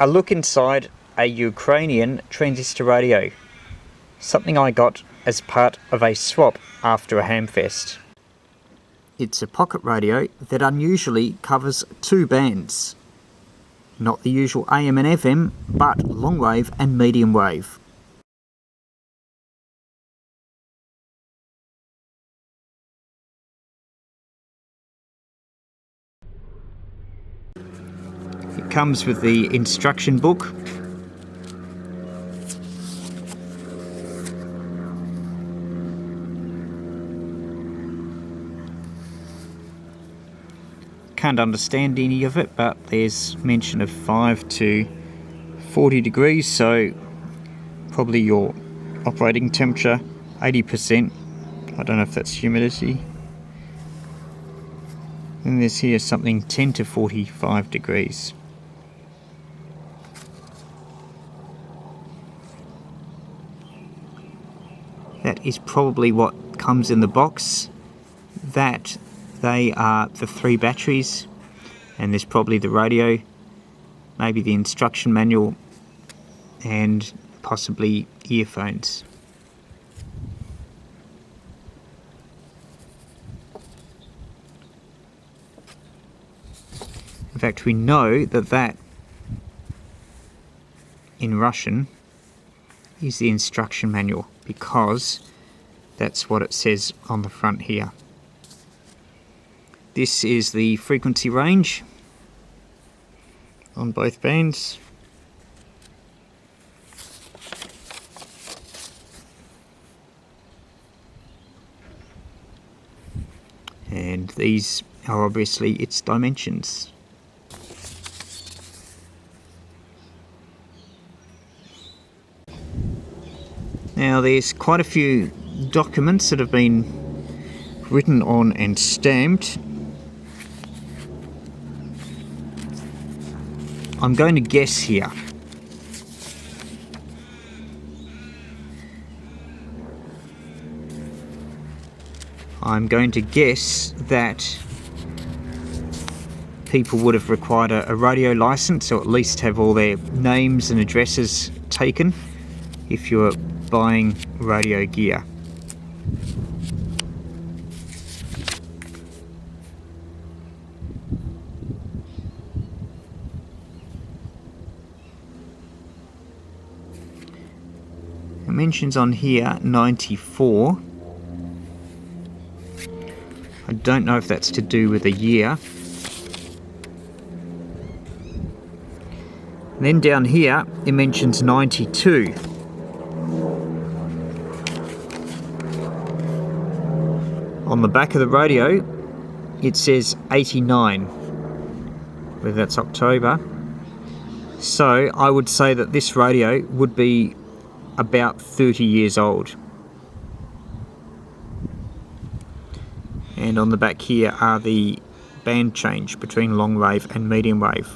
a look inside a Ukrainian transistor radio, something I got as part of a swap after a hamfest. It's a pocket radio that unusually covers two bands. Not the usual AM and FM, but long wave and medium wave. It comes with the instruction book. Can't understand any of it, but there's mention of 5 to 40 degrees, so probably your operating temperature, 80%. I don't know if that's humidity. And there's here something 10 to 45 degrees. That is probably what comes in the box. That they are the 3 batteries, and there's probably the radio, maybe the instruction manual, and possibly earphones. In fact, we know that in Russian is the instruction manual, because that's what it says on the front here. This is the frequency range on both bands. And these are obviously its dimensions. Now there's quite a few documents that have been written on and stamped. I'm going to guess here. I'm going to guess that people would have required a radio license, or at least have all their names and addresses taken if you were buying radio gear. It mentions on here 94. I don't know if that's to do with a year. And then down here it mentions 92. On the back of the radio it says 89, whether that's October. So I would say that this radio would be about 30 years old. And on the back here are the band change between long wave and medium wave.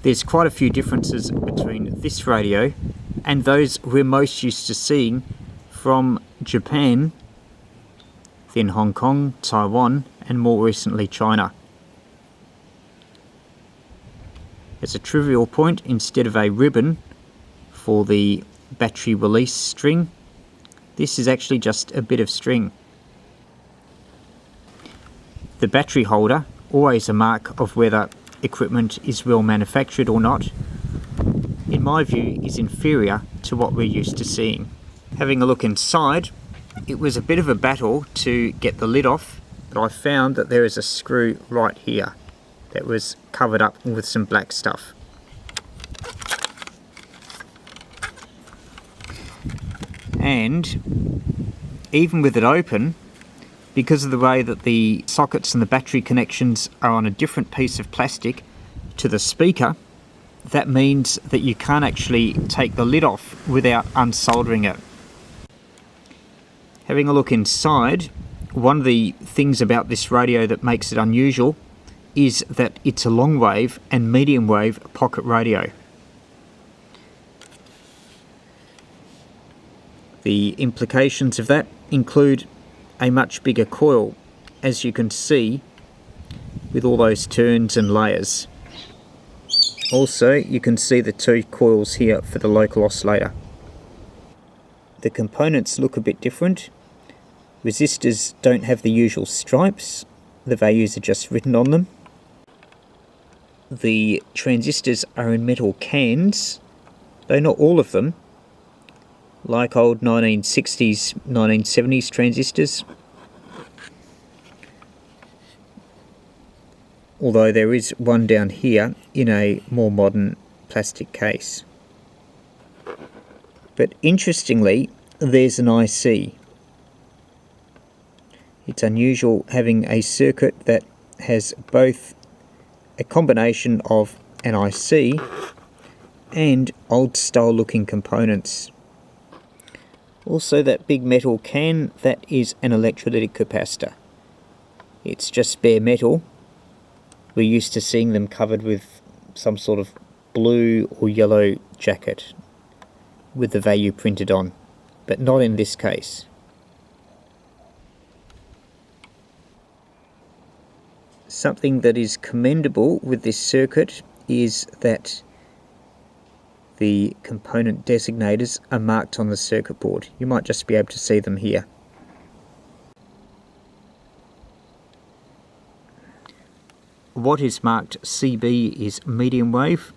There's quite a few differences between this radio and those we're most used to seeing from Japan, then Hong Kong, Taiwan, and more recently China. As a trivial point, instead of a ribbon for the battery release string, this is actually just a bit of string. The battery holder, always a mark of whether equipment is well manufactured or not, in my view is inferior to what we're used to seeing. Having a look inside, it was a bit of a battle to get the lid off, but I found that there is a screw right here that was covered up with some black stuff. And even with it open, because of the way that the sockets and the battery connections are on a different piece of plastic to the speaker, that means that you can't actually take the lid off without unsoldering it. Having a look inside, one of the things about this radio that makes it unusual is that it's a long wave and medium wave pocket radio. The implications of that include a much bigger coil, as you can see with all those turns and layers. Also, you can see the two coils here for the local oscillator. The components look a bit different. Resistors don't have the usual stripes. The values are just written on them. The transistors are in metal cans, though not all of them, like old 1960s, 1970s transistors. Although there is one down here in a more modern plastic case. But interestingly, there's an IC. It's unusual having a circuit that has both a combination of an IC and old style looking components. Also, that big metal can, that is an electrolytic capacitor. It's just bare metal. We're used to seeing them covered with some sort of blue or yellow jacket with the value printed on, but not in this case. Something that is commendable with this circuit is that the component designators are marked on the circuit board. You might just be able to see them here. What is marked CB is medium wave,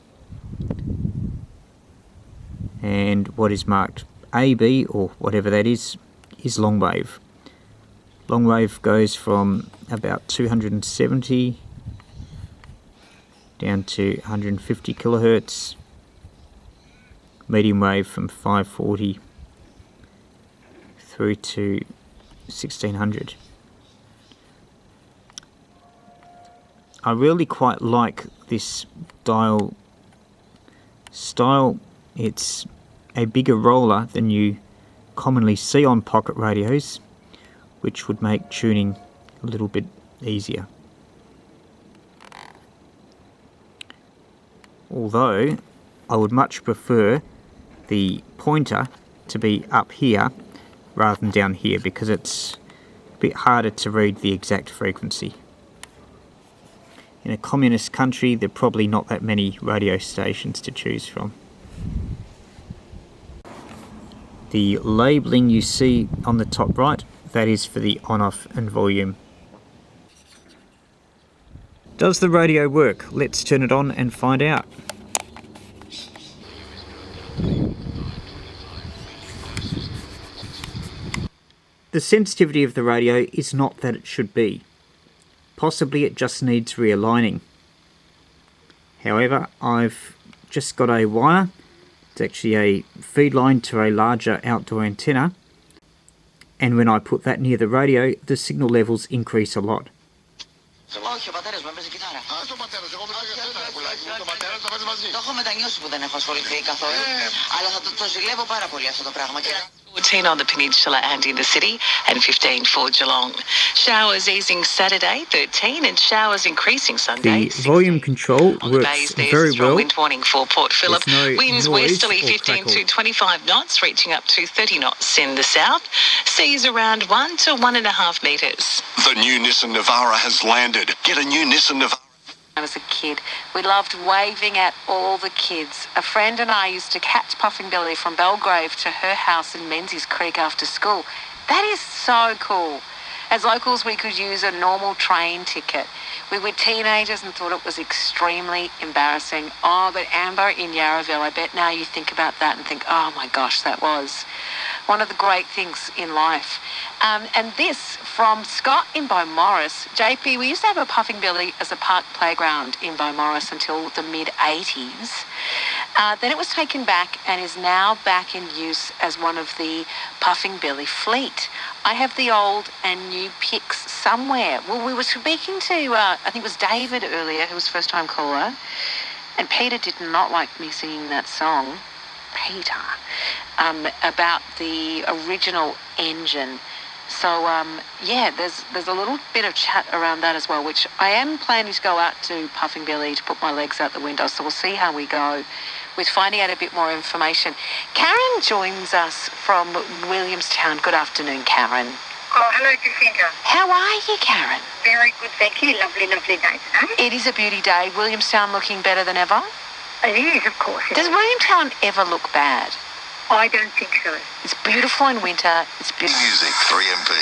and what is marked AB, or whatever that is long wave. Long wave goes from about 270 down to 150 kilohertz. Medium wave from 540 through to 1600. I really quite like this dial style. It's a bigger roller than you commonly see on pocket radios, which would make tuning a little bit easier. Although I would much prefer the pointer to be up here rather than down here, because it's a bit harder to read the exact frequency. In a communist country, there are probably not that many radio stations to choose from. The labelling you see on the top right, that is for the on-off and volume. Does the radio work? Let's turn it on and find out. The sensitivity of the radio is not that it should be. Possibly it just needs realigning. However, I've just got a wire. It's actually a feed line to a larger outdoor antenna. And when I put that near the radio, the signal levels increase a lot. Όχι, ο πατέρας μου έπαιζε κιθάρα. Α, το πατέρας, εγώ το παίζει μαζί. Το έχω μετανιώσει που δεν έχω ασχοληθεί καθόλου. Αλλά θα το ζηλεύω πάρα πολύ αυτό το πράγμα. 14 on the peninsula and in the city, and 15 for Geelong. Showers easing Saturday, 13, and showers increasing Sunday. The volume control works very well. Wind warning for Port Phillip. No winds westerly 15 to 25 knots, reaching up to 30 knots in the south. Seas around 1 to 1.5 metres. The new Nissan Navara has landed. Get a new Nissan Navara. I was a kid. We loved waving at all the kids. A friend and I used to catch Puffing Billy from Belgrave to her house in Menzies Creek after school. That is so cool. As locals, we could use a normal train ticket. We were teenagers and thought it was extremely embarrassing. Oh, but Amber in Yarraville, I bet now you think about that and think, oh my gosh, that was one of the great things in life. And this from Scott in Beaumaris. JP, we used to have a Puffing Billy as a park playground in Beaumaris until the mid-80s. Then it was taken back and is now back in use as one of the Puffing Billy fleet. I have the old and new pics somewhere. Well, we were speaking to, I think it was David earlier, who was first-time caller, and Peter did not like me singing that song, Peter, about the original engine. So, yeah, there's a little bit of chat around that as well, which I am planning to go out to Puffing Billy to put my legs out the window, so we'll see how we go with finding out a bit more information. Karen joins us from Williamstown. Good afternoon, Karen. Oh, hello, Jacinta. How are you, Karen? Very good, thank you. Lovely, lovely day today. It is a beauty day. Williamstown looking better than ever? It is, of course. Does Williamtown ever look bad? I don't think so. It's beautiful in winter. It's beautiful. Music 3MP.